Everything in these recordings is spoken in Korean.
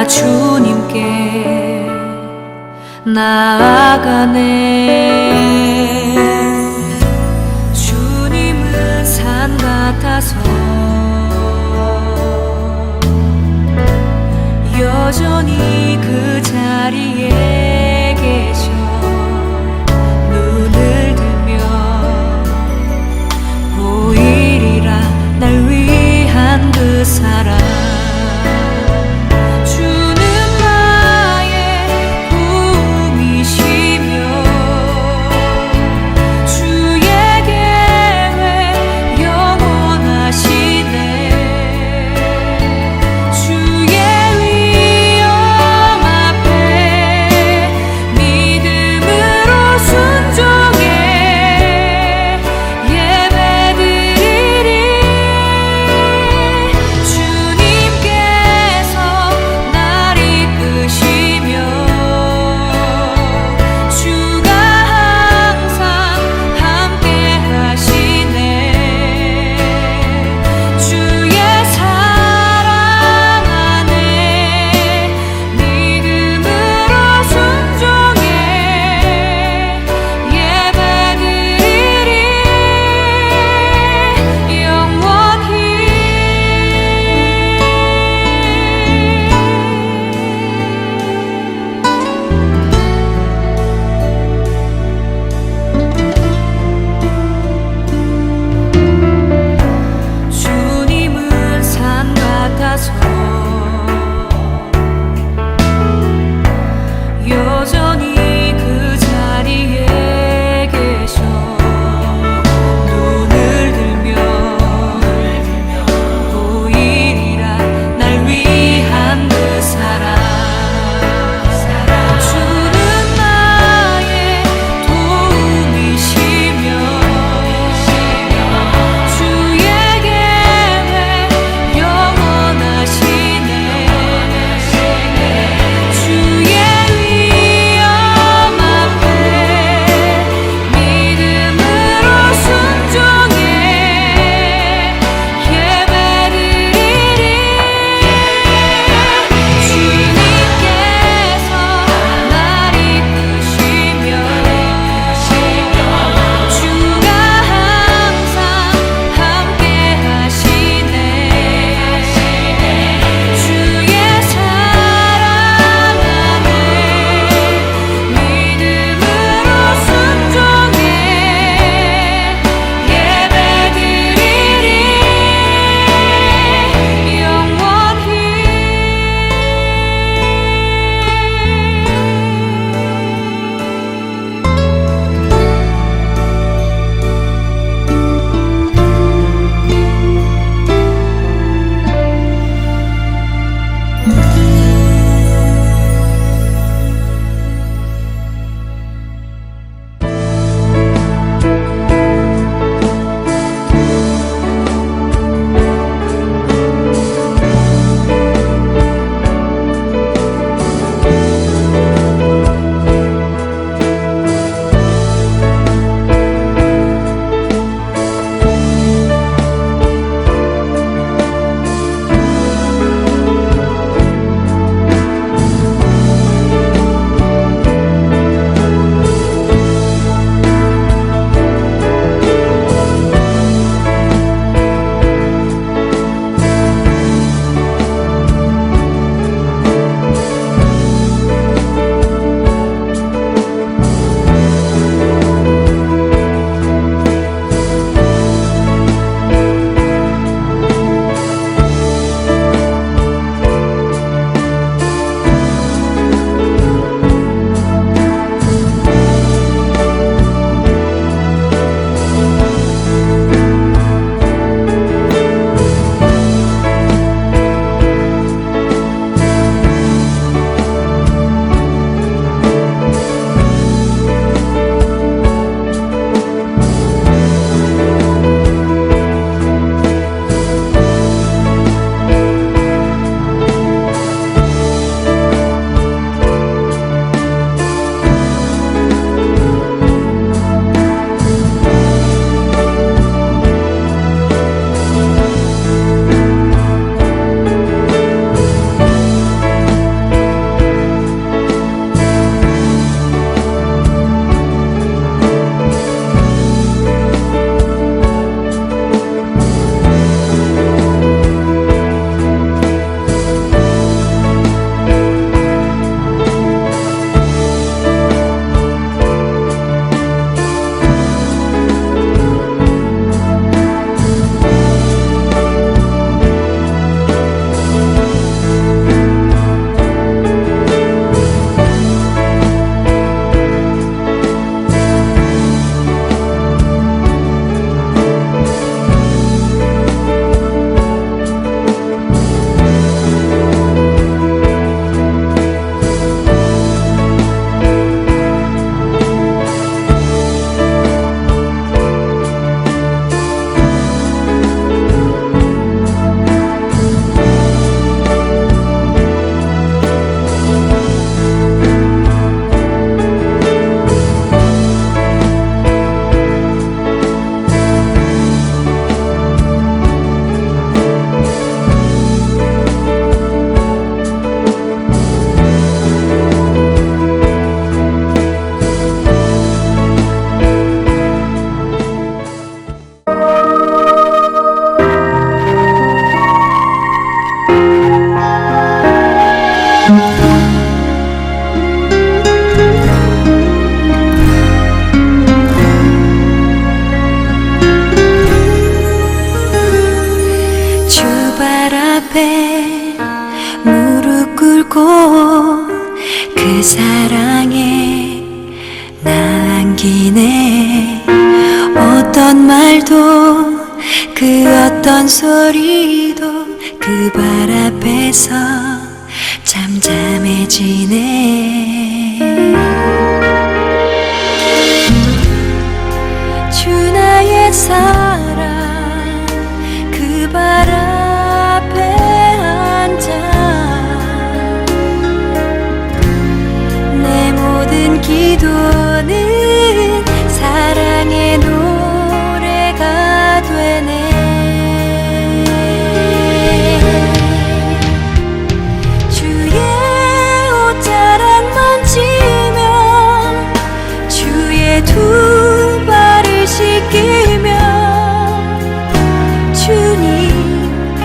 주님께 나아가네. 주님은 산 같아서 여전히 그 자리에 계셔. 눈을 들면 보이리라 날 위한 그 사랑. 주는 나의 꿈이시며 앞에 무릎 꿇고 그 사랑에 나 안기네. 어떤 말도 그 어떤 소리도 그 발 앞에서 잠잠해지네. 주 나의 사랑 그 발 앞에 앉아 내 모든 기도는 사랑의 노래가 되네. 주의 옷자락 만지며 주의 두 발을 씻기며 주님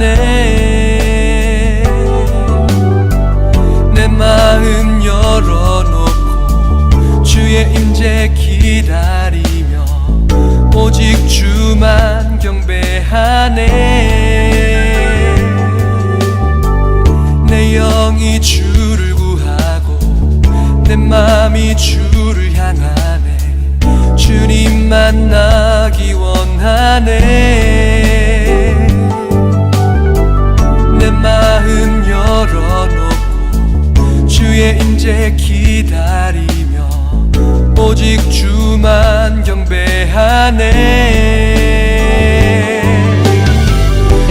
안에 내 마음 열어놓고 주의 임재 기다리며 오직 주만 경배하네. 내 영이 주를 구하고 내 맘이 주를 향하네. 주님 만나기 원하네. 내 마음 열어놓고 주의 임재 기다리며 오직 주만 경배하네.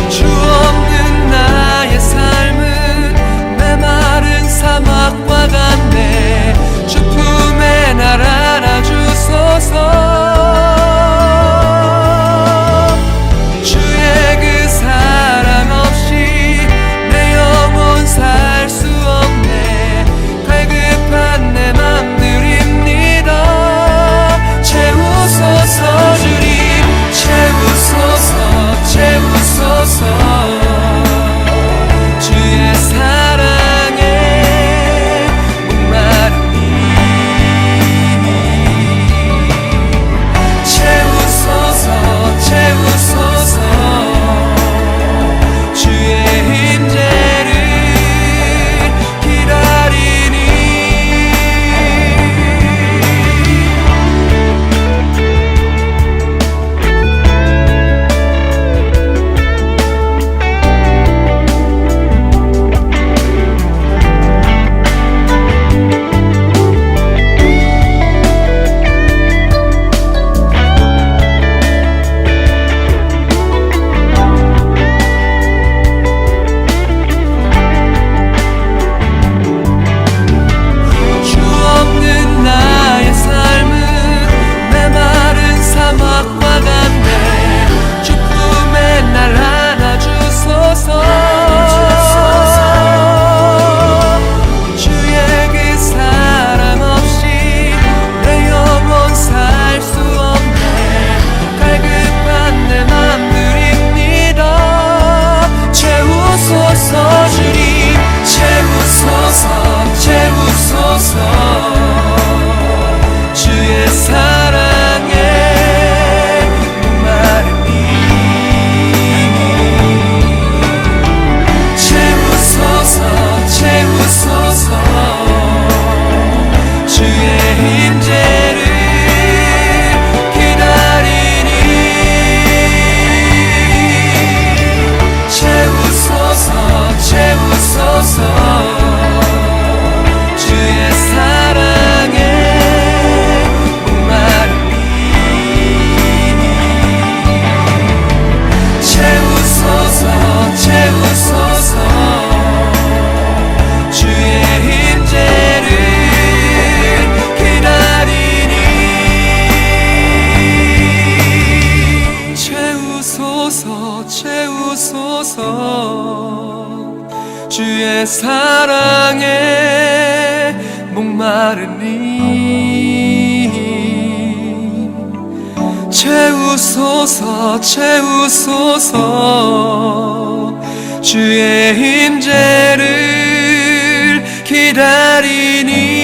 주 없는 나의 삶은 메마른 사막과 같네. 주 품에 날 안아주소서. 주의 그 사랑 없이 내 영혼 살 수 없네. 갈급한 내 맘들입니다. 채우소서 주님, 채우소서, 채우소서. 주의 사랑에 목마르니 채우소서, 채우소서. 주의 임재를 기다리니. 주 없는 나의 삶은 메마른 사막과 같네. 주 품에 날 안아주소서. 주의 그 사랑 없이 내 영혼 살 수 없네. 갈급한 내 맘들입니다. 채우소서 주님, 채우소서, 채우소서. 주의 사랑에 목마르니 채우소서, 채우소서. 주의 임재를 기다리니 채우소서, 채우소서. 주의 사랑에 목마르니 채우소서, 채우소서. 주의 임재를 기다리니 채우소서, 채우소서. 주의 사랑에 목마르니 채우소서, 채우소서. 주의 임재를 기다리니.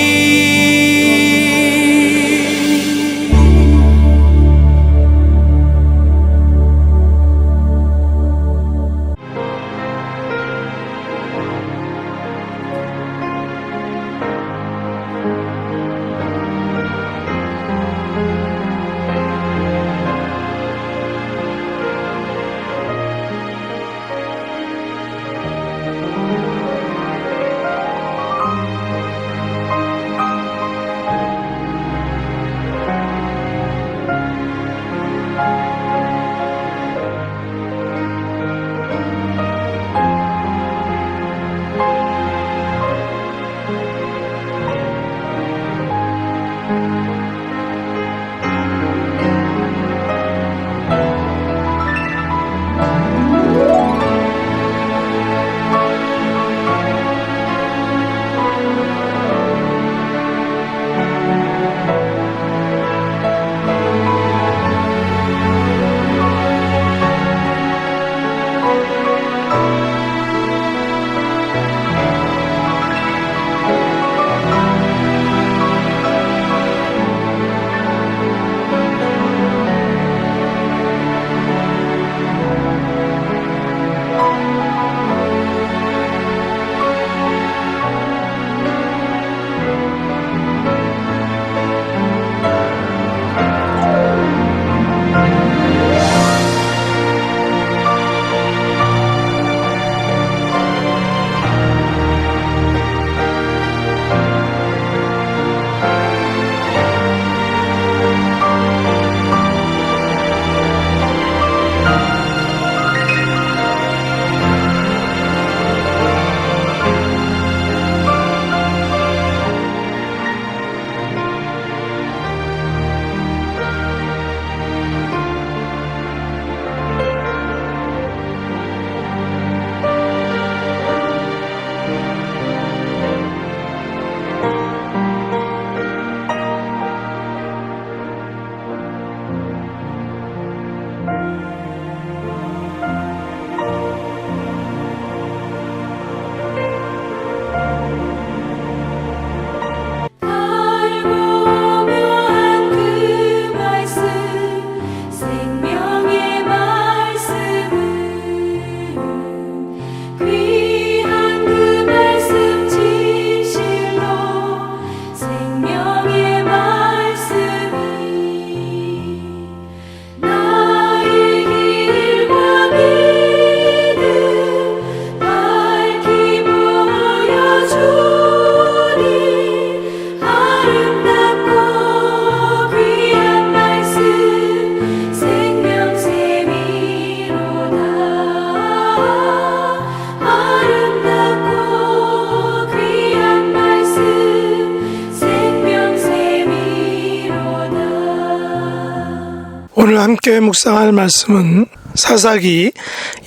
오늘 함께 묵상할 말씀은 사사기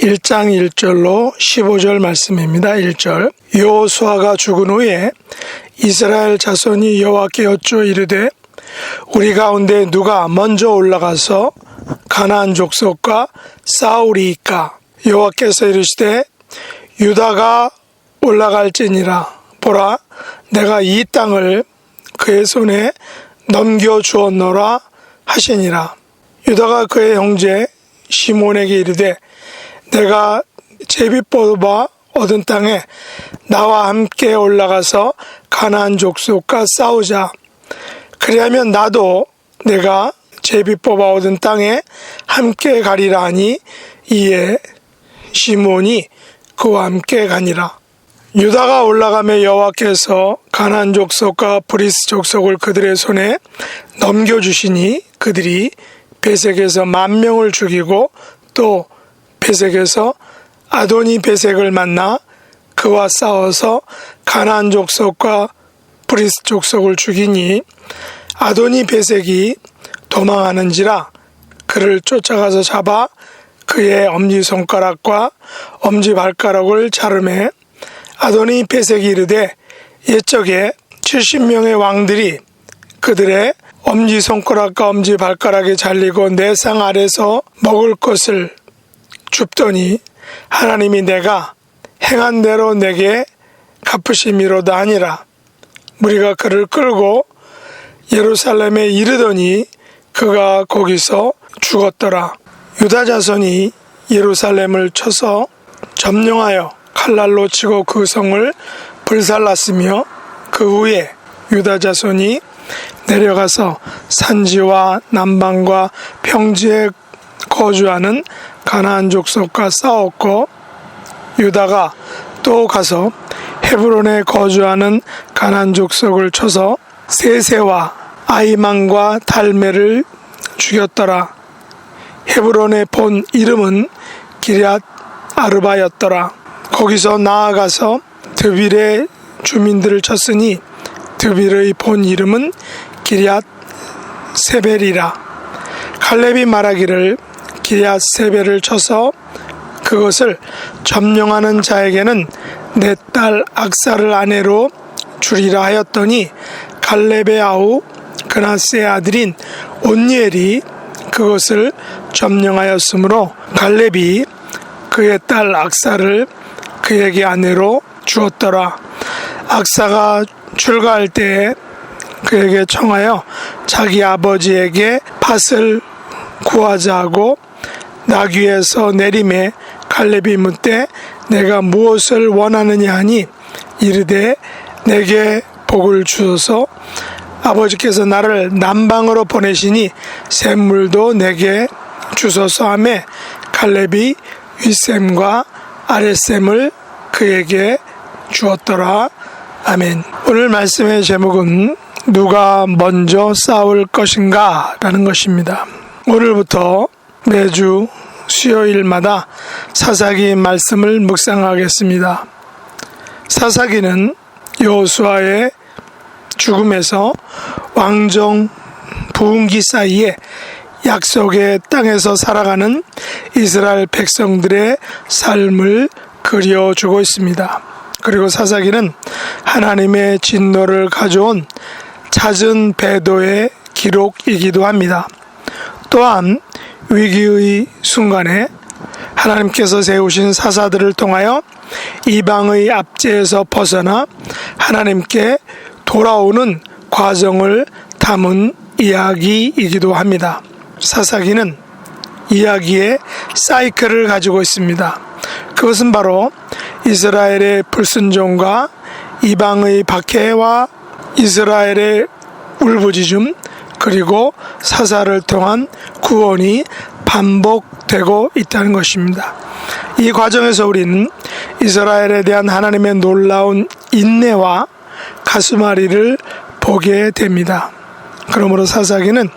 1장 1절로 15절 말씀입니다. 1절 여호수아가 죽은 후에 이스라엘 자손이 여호와께 여쭈어 이르되 우리 가운데 누가 먼저 올라가서 가나안 족속과 싸우리이까. 여호와께서 이르시되 유다가 올라갈지니라. 보라, 내가 이 땅을 그의 손에 넘겨주었노라 하시니라. 유다가 그의 형제 시몬에게 이르되 내가 제비 뽑아 얻은 땅에 나와 함께 올라가서 가나안 족속과 싸우자. 그리하면 나도 내가 제비 뽑아 얻은 땅에 함께 가리라 하니 이에 시몬이 그와 함께 가니라. 유다가 올라가며 여호와께서 가나안 족속과 브리스 족속을 그들의 손에 넘겨주시니 그들이 베색에서 10,000명을 죽이고 또 베색에서 아도니 베색을 만나 그와 싸워서 가나안 족속과 브리스 족속을 죽이니 아도니 베색이 도망하는지라 그를 쫓아가서 잡아 그의 엄지손가락과 엄지발가락을 자르매 아도니 베색이 이르되 옛적에 70명의 왕들이 그들의 엄지손가락과 엄지발가락에 잘리고 내 상 아래서 먹을 것을 줍더니 하나님이 내가 행한 대로 내게 갚으심이로다 하니라. 무리가 그를 끌고 예루살렘에 이르더니 그가 거기서 죽었더라. 유다 자손이 예루살렘을 쳐서 점령하여 칼날로 치고 그 성을 불살랐으며 그 후에 유다 자손이 내려가서 산지와 남방과 평지에 거주하는 가나안 족속과 싸웠고 유다가 또 가서 헤브론에 거주하는 가나안 족속을 쳐서 세세와 아이만과 달메를 죽였더라. 헤브론의 본 이름은 기럇 아르바였더라. 거기서 나아가서 드빌의 주민들을 쳤으니 드빌의 본 이름은 기럇 세벨이라. 갈렙이 말하기를 기럇 세벨을 쳐서 그것을 점령하는 자에게는 내 딸 악사를 아내로 주리라 하였더니 갈렙의 아우 그나스의 아들인 온니엘이 그것을 점령하였으므로 갈렙이 그의 딸 악사를 그에게 아내로 주었더라. 악사가 출가할 때에 그에게 청하여 자기 아버지에게 밭을 구하자 하고 나귀에서 내림에 갈렙이 묻되 내가 무엇을 원하느냐 하니 이르되 내게 복을 주소서. 아버지께서 나를 남방으로 보내시니 샘물도 내게 주소서 하매 갈렙이 윗샘과 아랫샘을 그에게 주었더라. 아멘. 오늘 말씀의 제목은 누가 먼저 싸울 것인가 라는 것입니다. 오늘부터 매주 수요일마다 사사기 말씀을 묵상하겠습니다. 사사기는 여호수아의 죽음에서 왕정 부흥기 사이에 약속의 땅에서 살아가는 이스라엘 백성들의 삶을 그려주고 있습니다. 그리고 사사기는 하나님의 진노를 가져온 잦은 배도의 기록이기도 합니다. 또한 위기의 순간에 하나님께서 세우신 사사들을 통하여 이방의 압제에서 벗어나 하나님께 돌아오는 과정을 담은 이야기이기도 합니다. 사사기는 이야기의 사이클을 가지고 있습니다. 그것은 바로 이스라엘의 불순종과 이방의 박해와 이스라엘의 울부짖음 그리고 사사를 통한 구원이 반복되고 있다는 것입니다. 이 과정에서 우리는 이스라엘에 대한 하나님의 놀라운 인내와 가슴앓이를 보게 됩니다. 그러므로 사사기는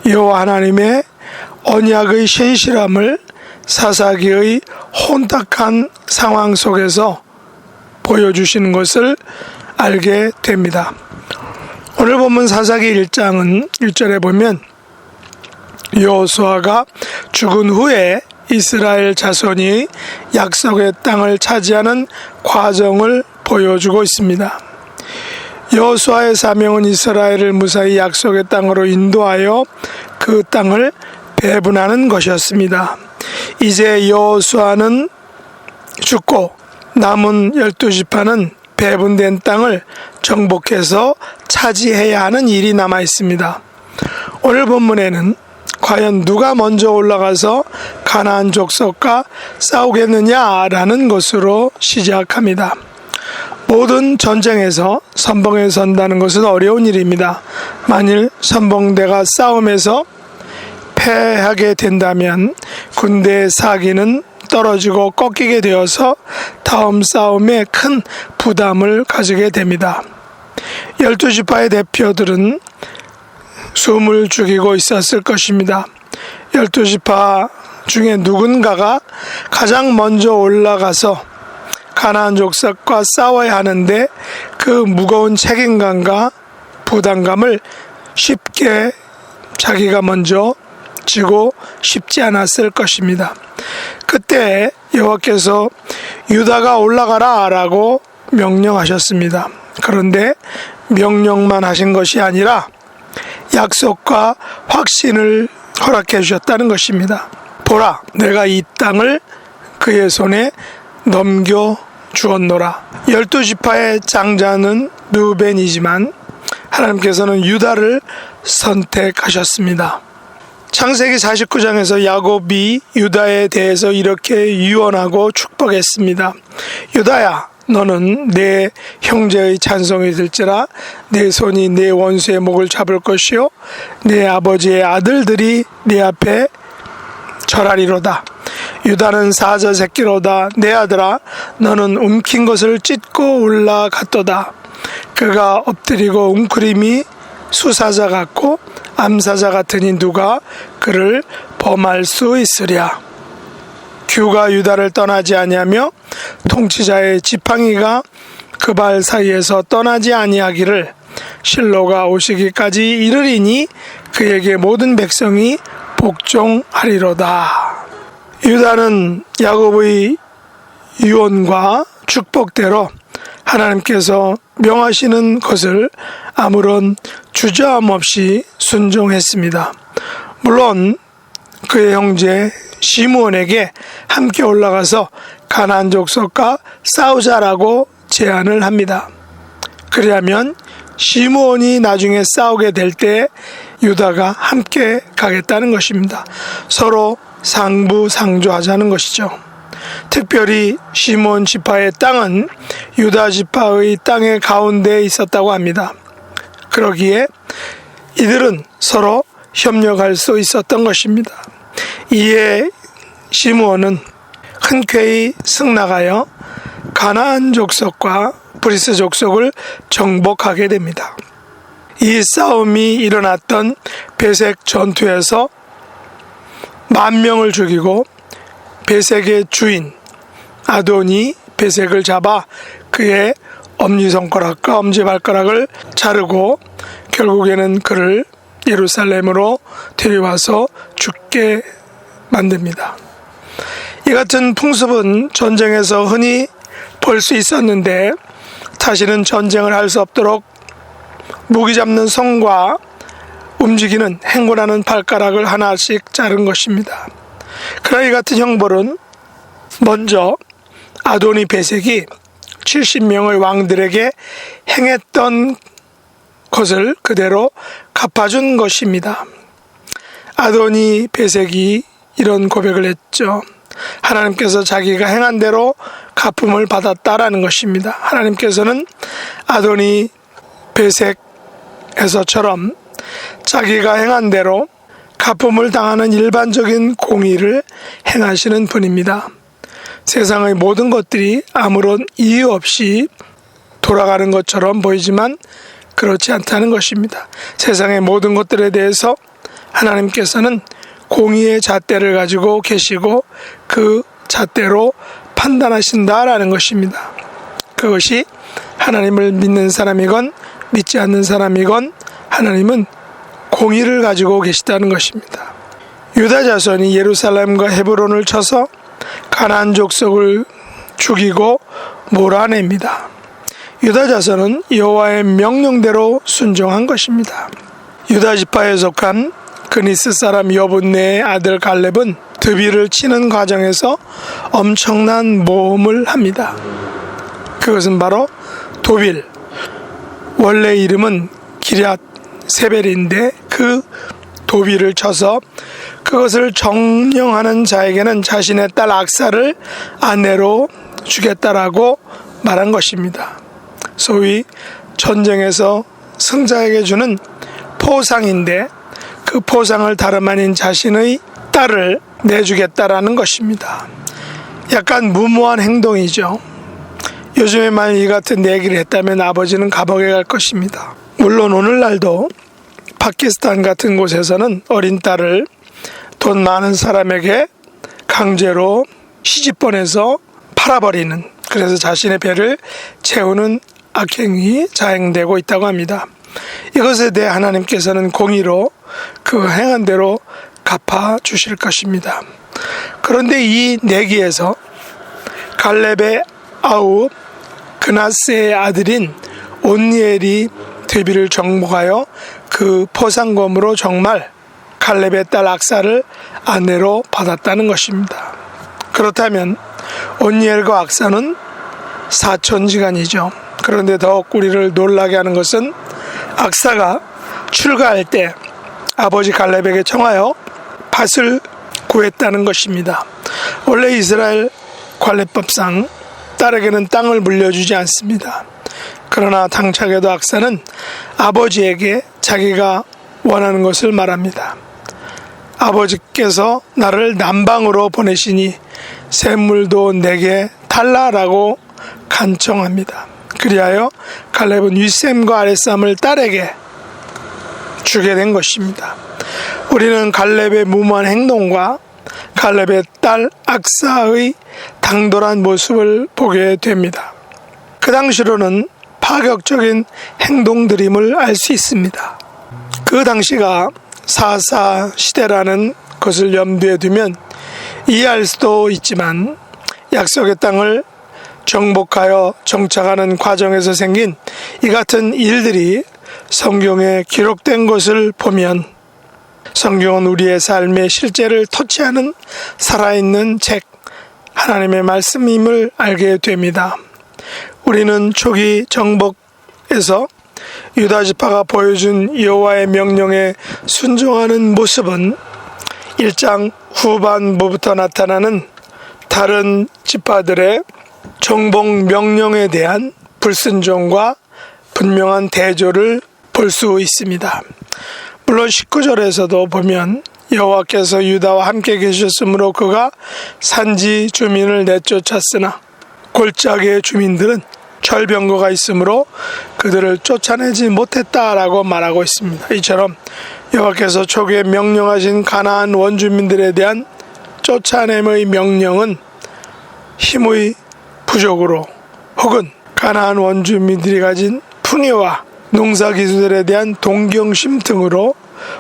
여호와 하나님의 언약의 신실함을 사사기의 혼탁한 상황 속에서 보여주시는 것을 알게 됩니다. 오늘 본문 사사기 1장은 1절에 보면 여호수아가 죽은 후에 이스라엘 자손이 약속의 땅을 차지하는 과정을 보여주고 있습니다. 여호수아의 사명은 이스라엘을 무사히 약속의 땅으로 인도하여 그 땅을 배분하는 것이었습니다. 이제 여호수아는 죽고 남은 12지파는 배분된 땅을 정복해서 차지해야 하는 일이 남아 있습니다. 오늘 본문에는 과연 누가 먼저 올라가서 가나안 족속과 싸우겠느냐라는 것으로 시작합니다. 모든 전쟁에서 선봉에 선다는 것은 어려운 일입니다. 만일 선봉대가 싸움에서 패하게 된다면 군대의 사기는 떨어지고 꺾이게 되어서 다음 싸움에 큰 부담을 가지게 됩니다. 12지파의 대표들은 숨을 죽이고 있었을 것입니다. 12지파 중에 누군가가 가장 먼저 올라가서 가나안 족속과 싸워야 하는데 그 무거운 책임감과 부담감을 쉽게 자기가 먼저 지고 싶지 않았을 것입니다. 그때 여호와께서 유다가 올라가라 라고 명령하셨습니다. 그런데 명령만 하신 것이 아니라 약속과 확신을 허락해 주셨다는 것입니다. 보라, 내가 이 땅을 그의 손에 넘겨 주었노라. 12지파의 장자는 르우벤이지만 하나님께서는 유다를 선택하셨습니다. 창세기 49장에서 야곱이 유다에 대해서 이렇게 유언하고 축복했습니다. 유다야, 너는 내 형제의 찬송이 될지라. 내 손이 내 원수의 목을 잡을 것이요 내 아버지의 아들들이 내 앞에 절하리로다. 유다는 사자 새끼로다. 내 아들아, 너는 움킨 것을 찢고 올라갔도다. 그가 엎드리고 웅크림이 수사자 같고 암사자 같으니 누가 그를 범할 수 있으랴. 규가 유다를 떠나지 아니하며 통치자의 지팡이가 그 발 사이에서 떠나지 아니하기를 실로가 오시기까지 이르리니 그에게 모든 백성이 복종하리로다. 유다는 야곱의 유언과 축복대로 하나님께서 명하시는 것을 아무런 주저함 없이 순종했습니다. 물론 그의 형제 시므온에게 함께 올라가서 가나안 족속과 싸우자라고 제안을 합니다. 그리하면 시므온이 나중에 싸우게 될 때 유다가 함께 가겠다는 것입니다. 서로 상부상조하자는 것이죠. 특별히 시므온 지파의 땅은 유다 지파의 땅의 가운데에 있었다고 합니다. 그러기에 이들은 서로 협력할 수 있었던 것입니다. 이에 시므온은 흔쾌히 승낙하여 가나안 족속과 브리스 족속을 정복하게 됩니다. 이 싸움이 일어났던 베색 전투에서 10,000명을 죽이고 베색의 주인 아도니 베색을 잡아 그의 엄지손가락과 엄지발가락을 자르고 결국에는 그를 예루살렘으로 데려와서 죽게 만듭니다. 이 같은 풍습은 전쟁에서 흔히 볼 수 있었는데 다시는 전쟁을 할 수 없도록 무기 잡는 손과 움직이는 행군하는 발가락을 하나씩 자른 것입니다. 그러나 이 같은 형벌은 먼저 아도니 베색이 70명의 왕들에게 행했던 것을 그대로 갚아준 것입니다. 아도니 베색이 이런 고백을 했죠. 하나님께서 자기가 행한 대로 갚음을 받았다라는 것입니다. 하나님께서는 아도니 베색에서처럼 자기가 행한 대로 갚음을 당하는 일반적인 공의를 행하시는 분입니다. 세상의 모든 것들이 아무런 이유 없이 돌아가는 것처럼 보이지만 그렇지 않다는 것입니다. 세상의 모든 것들에 대해서 하나님께서는 공의의 잣대를 가지고 계시고 그 잣대로 판단하신다라는 것입니다. 그것이 하나님을 믿는 사람이건 믿지 않는 사람이건 하나님은 공의를 가지고 계시다는 것입니다. 유다 자손이 예루살렘과 헤브론을 쳐서 가나안 족속을 죽이고 몰아냅니다. 유다 자손은 여호와의 명령대로 순종한 것입니다. 유다 지파에 속한 그니스 사람 여분네의 아들 갈렙은 드비를 치는 과정에서 엄청난 모험을 합니다. 그것은 바로 도빌, 원래 이름은 기럇 세벨인데 그 도빌을 쳐서 그것을 정령하는 자에게는 자신의 딸 악사를 아내로 주겠다라고 말한 것입니다. 소위 전쟁에서 승자에게 주는 포상인데 그 포상을 다름 아닌 자신의 딸을 내주겠다라는 것입니다. 약간 무모한 행동이죠. 요즘에 만약 이 같은 얘기를 했다면 아버지는 감옥에 갈 것입니다. 물론 오늘날도 파키스탄 같은 곳에서는 어린 딸을 돈 많은 사람에게 강제로 시집 보내서 팔아버리는, 그래서 자신의 배를 채우는 악행이 자행되고 있다고 합니다. 이것에 대해 하나님께서는 공의로 그 행한 대로 갚아 주실 것입니다. 그런데 이 내기에서 갈렙의 아우 그나스의 아들인 온니엘이 드비를 정복하여 그 포상검으로 정말 갈렙의 딸 악사를 아내로 받았다는 것입니다. 그렇다면 온니엘과 악사는 사촌지간이죠. 그런데 더욱 우리를 놀라게 하는 것은 악사가 출가할 때 아버지 갈렙에게 청하여 밭을 구했다는 것입니다. 원래 이스라엘 관례법상 딸에게는 땅을 물려주지 않습니다. 그러나 당차게도 악사는 아버지에게 자기가 원하는 것을 말합니다. 아버지께서 나를 남방으로 보내시니 샘물도 내게 달라라고 간청합니다. 그리하여 갈렙은 윗샘과 아랫샘을 딸에게 주게 된 것입니다. 우리는 갈렙의 무모한 행동과 갈렙의 딸 악사의 당돌한 모습을 보게 됩니다. 그 당시로는 파격적인 행동들임을 알 수 있습니다. 그 당시가 사사 시대라는 것을 염두에 두면 이해할 수도 있지만 약속의 땅을 정복하여 정착하는 과정에서 생긴 이 같은 일들이 성경에 기록된 것을 보면 성경은 우리의 삶의 실제를 터치하는 살아있는 책, 하나님의 말씀임을 알게 됩니다. 우리는 초기 정복에서 유다 지파가 보여준 여호와의 명령에 순종하는 모습은 1장 후반부부터 나타나는 다른 지파들의 정복 명령에 대한 불순종과 분명한 대조를 볼 수 있습니다. 물론 19절에서도 보면 여호와께서 유다와 함께 계셨으므로 그가 산지 주민을 내쫓았으나 골짜기의 주민들은 철병거가 있으므로 그들을 쫓아내지 못했다라고 말하고 있습니다. 이처럼 여호와께서 초기에 명령하신 가나안 원주민들에 대한 쫓아냄의 명령은 힘의 부족으로 혹은 가나안 원주민들이 가진 풍요와 농사기술에 대한 동경심 등으로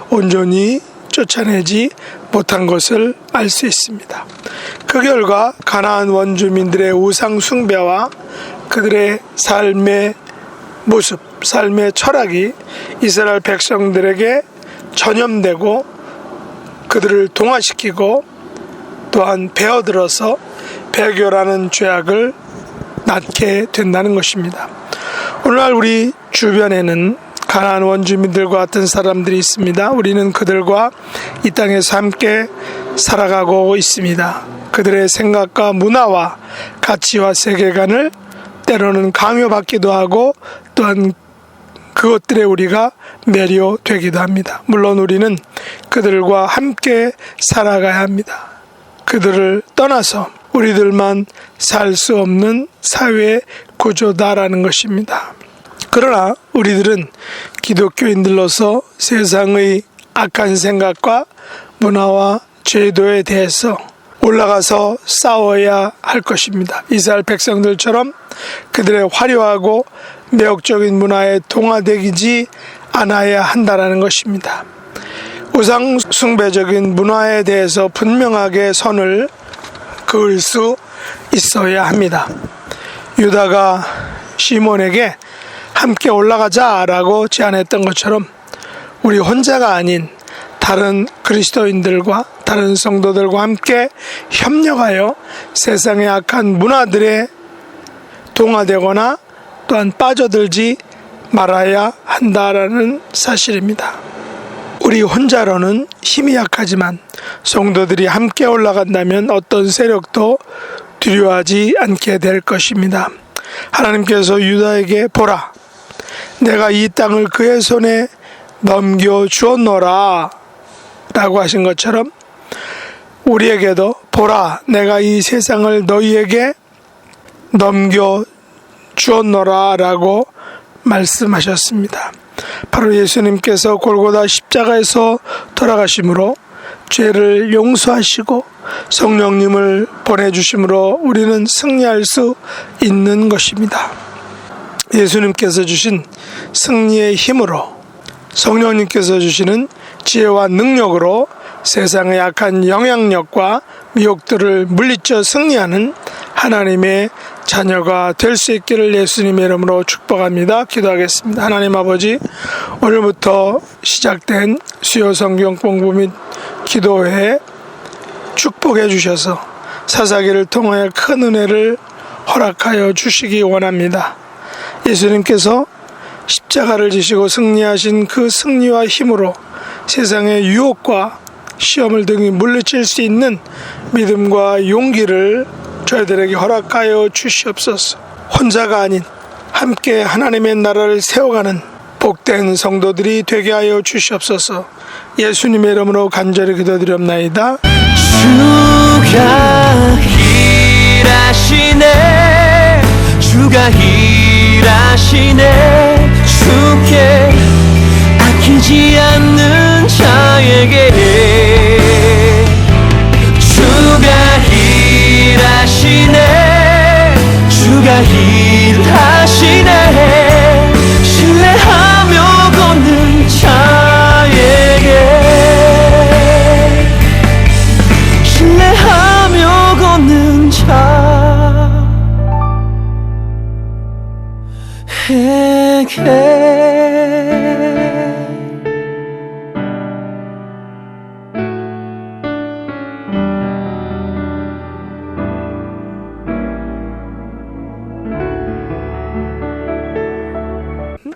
온전히 쫓아내지 못한 것을 알 수 있습니다. 그 결과 가나안 원주민들의 우상 숭배와 그들의 삶의 모습, 삶의 철학이 이스라엘 백성들에게 전염되고 그들을 동화시키고 또한 배어들어서 배교라는 죄악을 낳게 된다는 것입니다. 오늘날 우리 주변에는 가나안 원주민들과 같은 사람들이 있습니다. 우리는 그들과 이 땅에서 함께 살아가고 있습니다. 그들의 생각과 문화와 가치와 세계관을 때로는 강요받기도 하고 또한 그것들에 우리가 매료되기도 합니다. 물론 우리는 그들과 함께 살아가야 합니다. 그들을 떠나서 우리들만 살 수 없는 사회 구조다라는 것입니다. 그러나 우리들은 기독교인들로서 세상의 악한 생각과 문화와 제도에 대해서 올라가서 싸워야 할 것입니다. 이스라엘 백성들처럼 그들의 화려하고 매혹적인 문화에 동화되지 않아야 한다는 것입니다. 우상 숭배적인 문화에 대해서 분명하게 선을 그을 수 있어야 합니다. 유다가 시몬에게 함께 올라가자라고 제안했던 것처럼 우리 혼자가 아닌 다른 그리스도인들과 다른 성도들과 함께 협력하여 세상의 악한 문화들에 동화되거나 또한 빠져들지 말아야 한다라는 사실입니다. 우리 혼자로는 힘이 약하지만 성도들이 함께 올라간다면 어떤 세력도 두려워하지 않게 될 것입니다. 하나님께서 유다에게 보라, 내가 이 땅을 그의 손에 넘겨주었노라 라고 하신 것처럼 우리에게도 보라, 내가 이 세상을 너희에게 넘겨주었노라 라고 말씀하셨습니다. 바로 예수님께서 골고다 십자가에서 돌아가심으로 죄를 용서하시고 성령님을 보내주심으로 우리는 승리할 수 있는 것입니다. 예수님께서 주신 승리의 힘으로 성령님께서 주시는 지혜와 능력으로 세상의 약한 영향력과 미혹들을 물리쳐 승리하는 하나님의 자녀가 될 수 있기를 예수님의 이름으로 축복합니다. 기도하겠습니다. 하나님 아버지, 오늘부터 시작된 수요 성경 공부 및 기도회에 축복해 주셔서 사사기를 통하여 큰 은혜를 허락하여 주시기 원합니다. 예수님께서 십자가를 지시고 승리하신 그 승리와 힘으로 세상의 유혹과 시험을 등이 물리칠 수 있는 믿음과 용기를 저희들에게 허락하여 주시옵소서. 혼자가 아닌 함께 하나님의 나라를 세워가는 복된 성도들이 되게 하여 주시옵소서. 예수님의 이름으로 간절히 기도드리옵나이다. 주가 일하시네, 주가 일하시네. 주께 아끼지 않는 자에게 주가 일하시네, 주가 일하시네. 신뢰하며 걷는 자에게, 신뢰하며 걷는 자에게.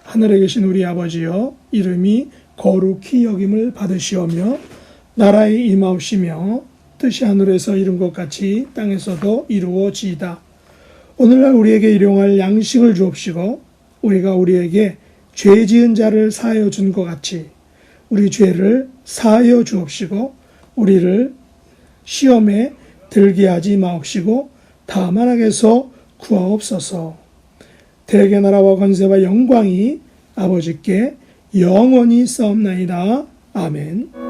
하늘에 계신 우리 아버지여, 이름이 거룩히 여김을 받으시오며 나라의 임하옵시며 뜻이 하늘에서 이룬 것 같이 땅에서도 이루어지이다. 오늘날 우리에게 일용할 양식을 주옵시고 우리가 우리에게 죄 지은 자를 사하여 준 것 같이 우리 죄를 사하여 주옵시고 우리를 시험에 들게 하지 마옵시고 다만 악에서 구하옵소서. 대개 나라와 권세와 영광이 아버지께 영원히 싸움나이다. 아멘.